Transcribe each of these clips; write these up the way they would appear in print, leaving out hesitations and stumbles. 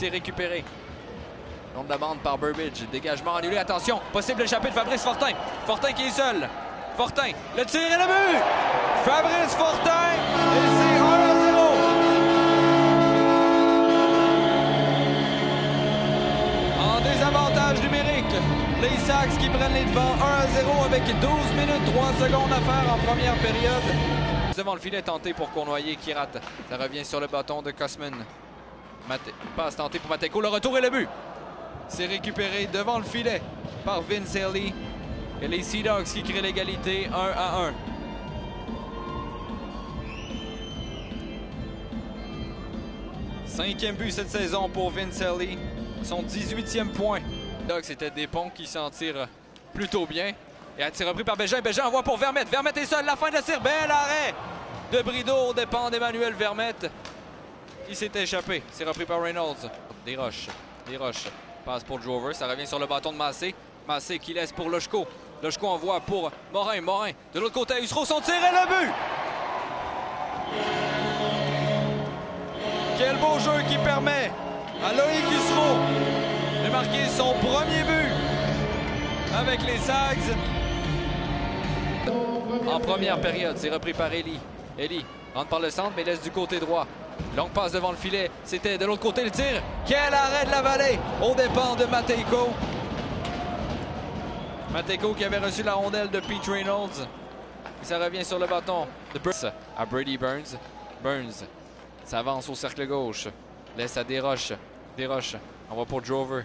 c'est récupéré. Long de la bande par Burbidge. Dégagement annulé. Attention, possible échappée de Fabrice Fortin. Fortin qui est seul. Fortin, le tir et le but! Fabrice Fortin, et c'est 1-0. En désavantage numérique, les Sags qui prennent les devants 1-0 avec 12 minutes 3 secondes à faire en première période. Devant le filet tenté pour Cournoyer qui rate. Ça revient sur le bâton de Kosman. Passe tenté pour Mateko. Le retour et le but. C'est récupéré devant le filet par Vince Haley. Et les Sea Dogs qui créent l'égalité 1-1. Cinquième but cette saison pour Vince Haley. Son 18e point. Les Dogs, c'était Despont qui s'en tire plutôt bien. Et un tir repris par Bégin. Bégin envoie pour Vermette. Vermette est seul. La fin de la tire. Bel arrêt de Brideau aux dépens d'Emmanuel Vermette. Qui s'est échappé. C'est repris par Reynolds. Desroches. Desroches. Passe pour Drover. Ça revient sur le bâton de Massé. Massé qui laisse pour Lochko. Lochko envoie pour Morin. Morin de l'autre côté. Hussereau, son tir et le but! Quel beau jeu qui permet à Loïc Hussereau de marquer son premier but avec les Sags. En première période, c'est repris par Eli. Eli rentre par le centre mais laisse du côté droit. Longue passe devant le filet. C'était de l'autre côté le tir. Quel arrêt de la vallée aux dépens de Mateko. Mateko qui avait reçu la rondelle de Pete Reynolds. Et ça revient sur le bâton de Burns à Brady Burns. Burns s'avance au cercle gauche. Laisse à Desroches. Desroches envoie pour Drover.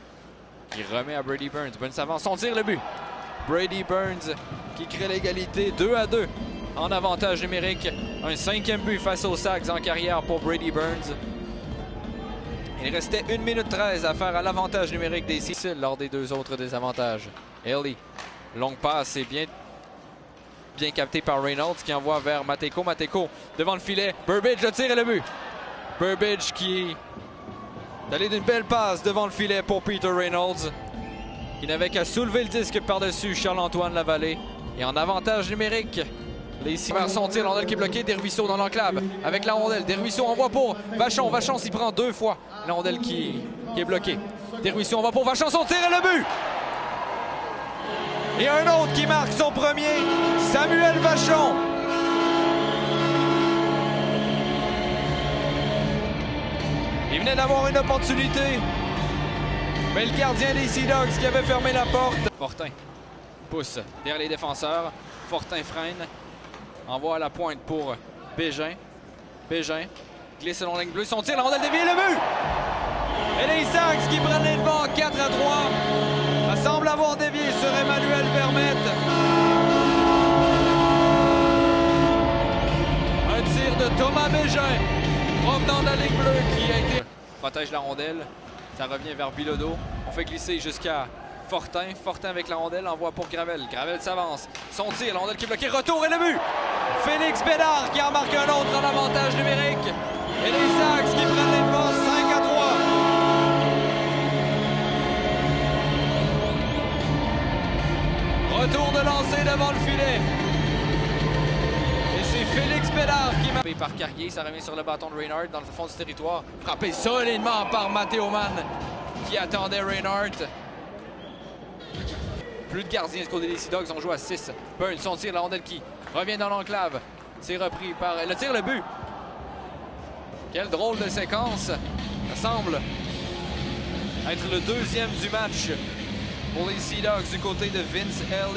Il remet à Brady Burns. Burns s'avance. Son tir, le but. Brady Burns qui crée l'égalité 2-2 en avantage numérique. Un 5e but face aux Sags en carrière pour Brady Burns. Il restait 1 minute 13 à faire à l'avantage numérique des Sea lors des deux autres désavantages. Haley, longue passe, c'est bien capté par Reynolds qui envoie vers Mateko. Mateko devant le filet. Burbidge, le tir et le but. Burbidge qui est allé d'une belle passe devant le filet pour Peter Reynolds qui n'avait qu'à soulever le disque par-dessus Charles-Antoine Lavallée. Et en avantage numérique, les Sea vers son tir, la rondelle qui est bloquée. Desruisseaux dans l'enclave avec la rondelle. Desruisseaux envoie pour Vachon. Vachon s'y prend 2 fois. La rondelle qui est bloquée. Desruisseaux envoie pour Vachon, son tir et le but. Et un autre qui marque son premier, Samuel Vachon. Il venait d'avoir une opportunité, mais le gardien des Sea Dogs qui avait fermé la porte. Fortin pousse derrière les défenseurs. Fortin freine. Envoie à la pointe pour Bégin. Bégin glisse selon la ligne bleue. Son tir, la rondelle déviée, le but! Et les Sags qui prennent les devants 4-3. Ça semble avoir dévié sur Emmanuel Vermette. Un tir de Thomas Bégin provenant de la ligne bleue qui a été... Protège la rondelle. Ça revient vers Bilodeau. On fait glisser jusqu'à Fortin. Fortin avec la rondelle envoie pour Gravel. Gravel s'avance. Son tir, la rondelle qui est bloquée. Retour et le but! Félix Bédard qui en marque un autre en avantage numérique. Et les Sags qui prennent les devants 5-3. Retour de lancer devant le filet. Et c'est Félix Bédard qui marque. Par Carrier, ça revient sur le bâton de Reinhardt dans le fond du territoire. Frappé solidement par Matteo Mann qui attendait Reinhardt. Plus de gardiens du côté des Sea Dogs, on joue à 6. Burns, son tir, la rondelle qui revient dans l'enclave. C'est repris par le tir, le but. Quelle drôle de séquence. Ça semble être le 2e du match pour les Sea Dogs du côté de Vince Haley.